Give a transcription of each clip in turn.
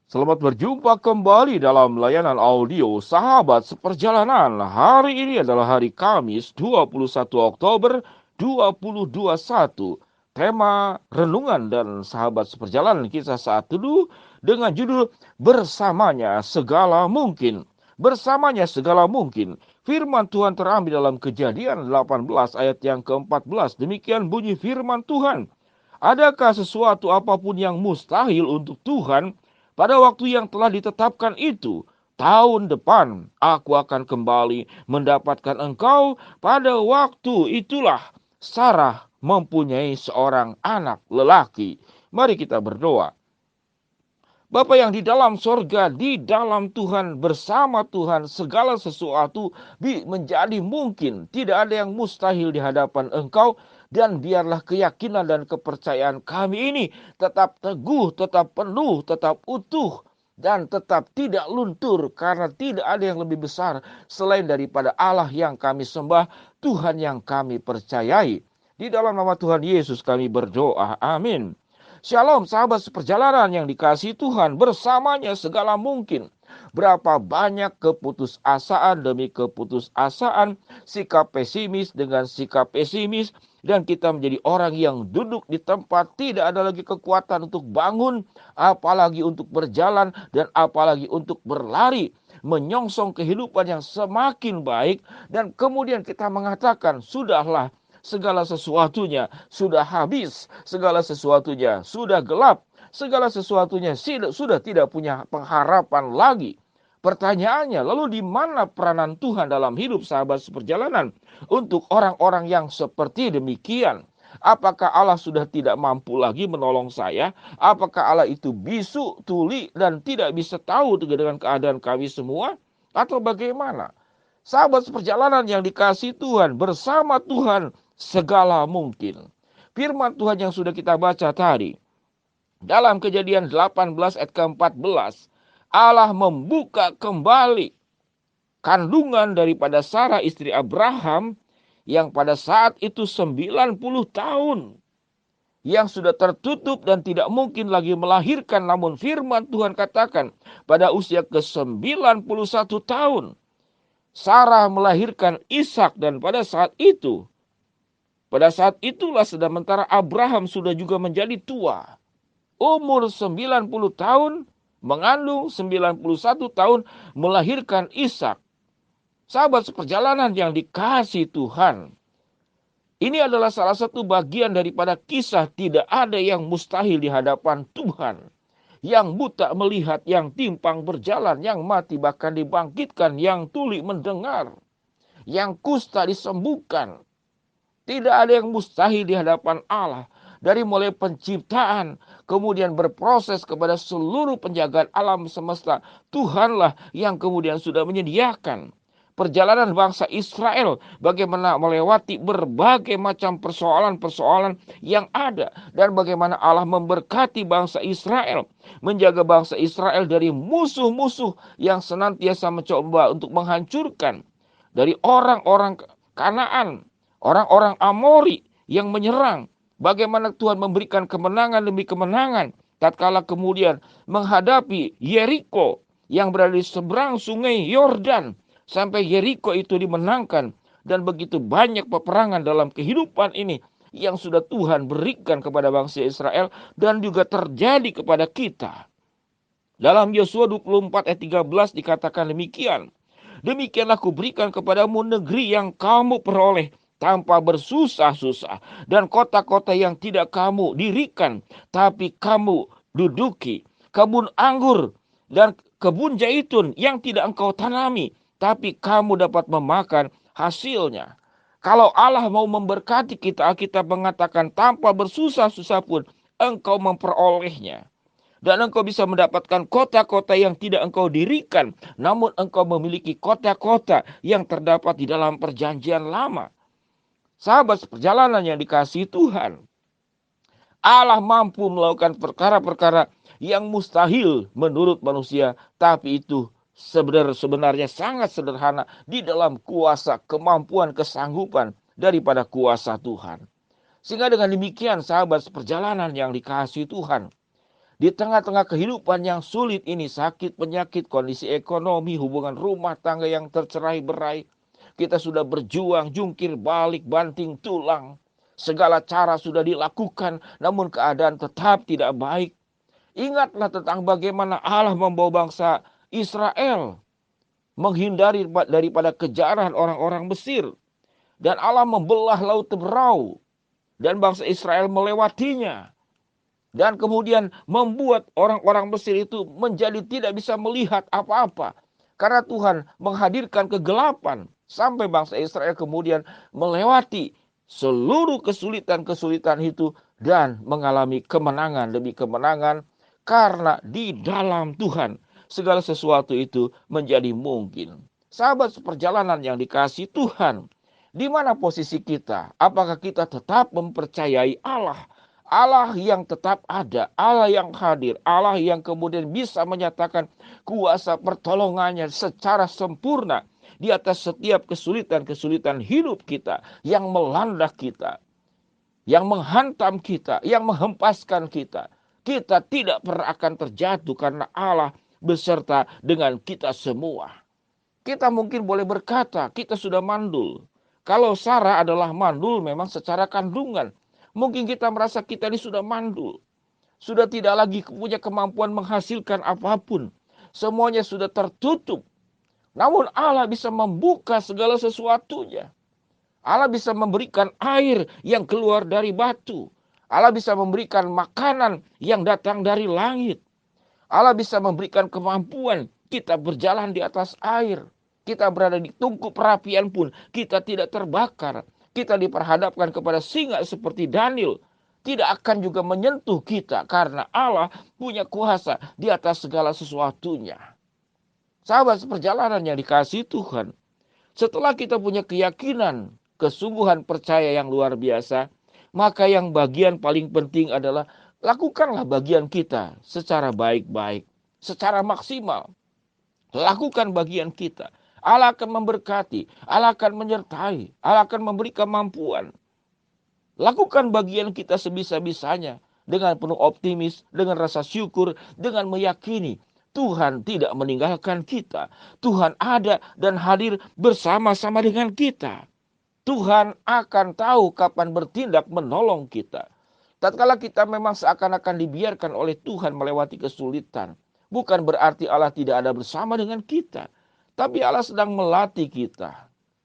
Selamat berjumpa kembali dalam layanan audio Sahabat Seperjalanan. Hari ini adalah hari Kamis 21 Oktober 2021. Tema renungan dan Sahabat Seperjalanan kisah saat teduh dengan judul Bersamanya Segala Mungkin. Bersamanya segala mungkin. Firman Tuhan terambil dalam Kejadian 18 ayat yang ke-14. Demikian bunyi firman Tuhan. Adakah sesuatu apapun yang mustahil untuk Tuhan? Pada waktu yang telah ditetapkan itu, tahun depan aku akan kembali mendapatkan engkau. Pada waktu itulah Sarah mempunyai seorang anak lelaki. Mari kita berdoa. Bapa yang di dalam sorga, di dalam Tuhan, bersama Tuhan, segala sesuatu menjadi mungkin. Tidak ada yang mustahil di hadapan Engkau. Dan biarlah keyakinan dan kepercayaan kami ini tetap teguh, tetap penuh, tetap utuh, dan tetap tidak luntur. Karena tidak ada yang lebih besar selain daripada Allah yang kami sembah, Tuhan yang kami percayai. Di dalam nama Tuhan Yesus kami berdoa. Amin. Shalom sahabat seperjalanan yang dikasihi Tuhan, bersamanya segala mungkin. Berapa banyak keputusasaan demi keputusasaan, sikap pesimis dengan sikap pesimis, dan kita menjadi orang yang duduk di tempat, tidak ada lagi kekuatan untuk bangun, apalagi untuk berjalan, dan apalagi untuk berlari, menyongsong kehidupan yang semakin baik, dan kemudian kita mengatakan, sudahlah, segala sesuatunya sudah habis, segala sesuatunya sudah gelap, segala sesuatunya sudah tidak punya pengharapan lagi. Pertanyaannya, lalu di mana peranan Tuhan dalam hidup sahabat seperjalanan untuk orang-orang yang seperti demikian? Apakah Allah sudah tidak mampu lagi menolong saya? Apakah Allah itu bisu, tuli, dan tidak bisa tahu dengan keadaan kami semua? Atau bagaimana? Sahabat seperjalanan yang dikasihi Tuhan, bersama Tuhan segala mungkin. Firman Tuhan yang sudah kita baca tadi, dalam Kejadian 18 ayat ke-14, Allah membuka kembali kandungan daripada Sarah istri Abraham yang pada saat itu 90 tahun. Yang sudah tertutup dan tidak mungkin lagi melahirkan. Namun firman Tuhan katakan pada usia ke-91 tahun. Sarah melahirkan Ishak dan pada saat itulah sementara Abraham sudah juga menjadi tua. Umur 90 tahun, mengandung 91 tahun, melahirkan Ishak. Sahabat seperjalanan yang dikasihi Tuhan, ini adalah salah satu bagian daripada kisah tidak ada yang mustahil di hadapan Tuhan. Yang buta melihat, yang timpang berjalan, yang mati bahkan dibangkitkan, yang tuli mendengar, yang kusta disembuhkan. Tidak ada yang mustahil di hadapan Allah. Dari mulai penciptaan, kemudian berproses kepada seluruh penjagaan alam semesta. Tuhanlah yang kemudian sudah menyediakan perjalanan bangsa Israel, bagaimana melewati berbagai macam persoalan-persoalan yang ada. Dan bagaimana Allah memberkati bangsa Israel, menjaga bangsa Israel dari musuh-musuh yang senantiasa mencoba untuk menghancurkan. Dari orang-orang Kanaan, orang-orang Amori yang menyerang. Bagaimana Tuhan memberikan kemenangan demi kemenangan. Tatkala kemudian menghadapi Yeriko yang berada di seberang sungai Yordan. Sampai Yeriko itu dimenangkan. Dan begitu banyak peperangan dalam kehidupan ini yang sudah Tuhan berikan kepada bangsa Israel. Dan juga terjadi kepada kita. Dalam Yosua 24 ayat 13 dikatakan demikian. Demikianlah kuberikan kepadamu negeri yang kamu peroleh tanpa bersusah-susah, dan kota-kota yang tidak kamu dirikan tapi kamu duduki, kebun anggur dan kebun zaitun yang tidak engkau tanami tapi kamu dapat memakan hasilnya. Kalau Allah mau memberkati kita, Alkitab mengatakan tanpa bersusah-susah pun engkau memperolehnya. Dan engkau bisa mendapatkan kota-kota yang tidak engkau dirikan, namun engkau memiliki kota-kota yang terdapat di dalam perjanjian lama. Sahabat seperjalanan yang dikasihi Tuhan, Allah mampu melakukan perkara-perkara yang mustahil menurut manusia, tapi itu sebenarnya sangat sederhana di dalam kuasa, kemampuan, kesanggupan daripada kuasa Tuhan. Sehingga dengan demikian sahabat seperjalanan yang dikasihi Tuhan, Di tengah-tengah kehidupan yang sulit ini, sakit, penyakit, kondisi ekonomi, hubungan rumah tangga yang tercerai-berai, kita sudah berjuang, jungkir balik, banting tulang. Segala cara sudah dilakukan, namun keadaan tetap tidak baik. Ingatlah tentang bagaimana Allah membawa bangsa Israel menghindari daripada kejaran orang-orang Mesir. Dan Allah membelah Laut Teberau, dan bangsa Israel melewatinya. Dan kemudian membuat orang-orang Mesir itu menjadi tidak bisa melihat apa-apa. Karena Tuhan menghadirkan kegelapan. Sampai bangsa Israel kemudian melewati seluruh kesulitan-kesulitan itu. Dan mengalami kemenangan demi kemenangan. Karena di dalam Tuhan segala sesuatu itu menjadi mungkin. Sahabat seperjalanan yang dikasihi Tuhan. Di mana posisi kita? Apakah kita tetap mempercayai Allah? Allah yang tetap ada, Allah yang hadir, Allah yang kemudian bisa menyatakan kuasa pertolongannya secara sempurna di atas setiap kesulitan-kesulitan hidup kita yang melanda kita, yang menghantam kita, yang menghempaskan kita. Kita tidak pernah akan terjatuh karena Allah beserta dengan kita semua. Kita mungkin boleh berkata, kita sudah mandul. Kalau Sarah adalah mandul memang secara kandungan. Mungkin kita merasa kita ini sudah mandul. Sudah tidak lagi punya kemampuan menghasilkan apapun. Semuanya sudah tertutup. Namun Allah bisa membuka segala sesuatunya. Allah bisa memberikan air yang keluar dari batu. Allah bisa memberikan makanan yang datang dari langit. Allah bisa memberikan kemampuan kita berjalan di atas air. Kita berada di tungku perapian pun kita tidak terbakar. Kita diperhadapkan kepada singa seperti Daniel. Tidak akan juga menyentuh kita karena Allah punya kuasa di atas segala sesuatunya. Sahabat seperjalanan yang dikasihi Tuhan. Setelah kita punya keyakinan, kesungguhan percaya yang luar biasa. Maka yang bagian paling penting adalah lakukanlah bagian kita secara baik-baik. Secara maksimal. Lakukan bagian kita. Allah akan memberkati, Allah akan menyertai, Allah akan memberi kemampuan. Lakukan bagian kita sebisa-bisanya dengan penuh optimis, dengan rasa syukur, dengan meyakini Tuhan tidak meninggalkan kita. Tuhan ada dan hadir bersama-sama dengan kita. Tuhan akan tahu kapan bertindak menolong kita. Tatkala kita memang seakan-akan dibiarkan oleh Tuhan melewati kesulitan, bukan berarti Allah tidak ada bersama dengan kita. Tapi Allah sedang melatih kita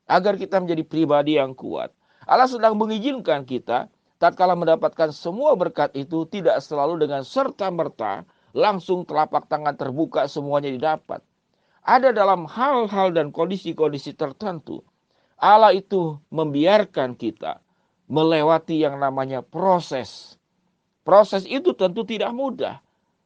agar kita menjadi pribadi yang kuat. Allah sedang mengizinkan kita tatkala mendapatkan semua berkat itu tidak selalu dengan serta-merta langsung telapak tangan terbuka semuanya didapat. Ada dalam hal-hal dan kondisi-kondisi tertentu Allah itu membiarkan kita melewati yang namanya proses. Proses itu tentu tidak mudah.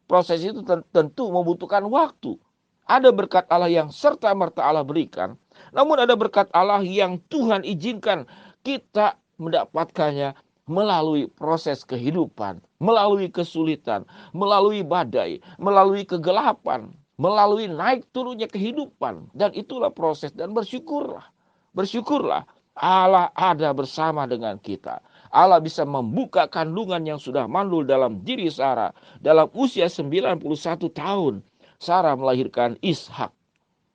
Proses itu tentu membutuhkan waktu. Ada berkat Allah yang serta-merta Allah berikan. Namun ada berkat Allah yang Tuhan izinkan kita mendapatkannya melalui proses kehidupan. Melalui kesulitan. Melalui badai. Melalui kegelapan. Melalui naik turunnya kehidupan. Dan itulah proses. Dan bersyukurlah. Bersyukurlah. Allah ada bersama dengan kita. Allah bisa membuka kandungan yang sudah mandul dalam diri Sarah. Dalam usia 91 tahun. Sarah melahirkan Ishak.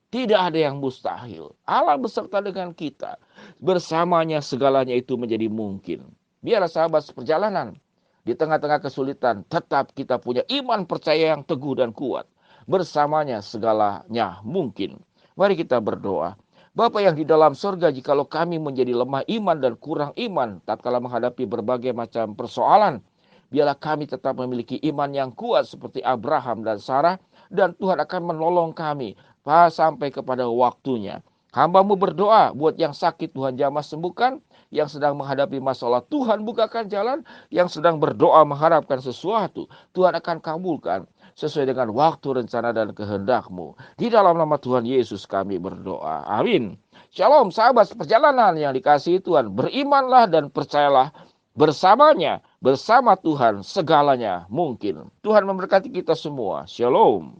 Tidak ada yang mustahil. Allah beserta dengan kita. Bersamanya segalanya itu menjadi mungkin. Biarlah sahabat seperjalanan. Di tengah-tengah kesulitan. Tetap kita punya iman percaya yang teguh dan kuat. Bersamanya segalanya mungkin. Mari kita berdoa. Bapa yang di dalam surga, jikalau kami menjadi lemah iman dan kurang iman. Tatkala menghadapi berbagai macam persoalan. Biarlah kami tetap memiliki iman yang kuat seperti Abraham dan Sarah. Dan Tuhan akan menolong kami sampai kepada waktunya. Hamba-Mu berdoa buat yang sakit Tuhan jamah sembuhkan. Yang sedang menghadapi masalah Tuhan bukakan jalan. Yang sedang berdoa mengharapkan sesuatu Tuhan akan kabulkan. Sesuai dengan waktu, rencana dan kehendak-Mu. Di dalam nama Tuhan Yesus kami berdoa. Amin. Shalom sahabat perjalanan yang dikasihi Tuhan. Berimanlah dan percayalah bersamanya. Bersama Tuhan segalanya mungkin. Tuhan memberkati kita semua. Shalom.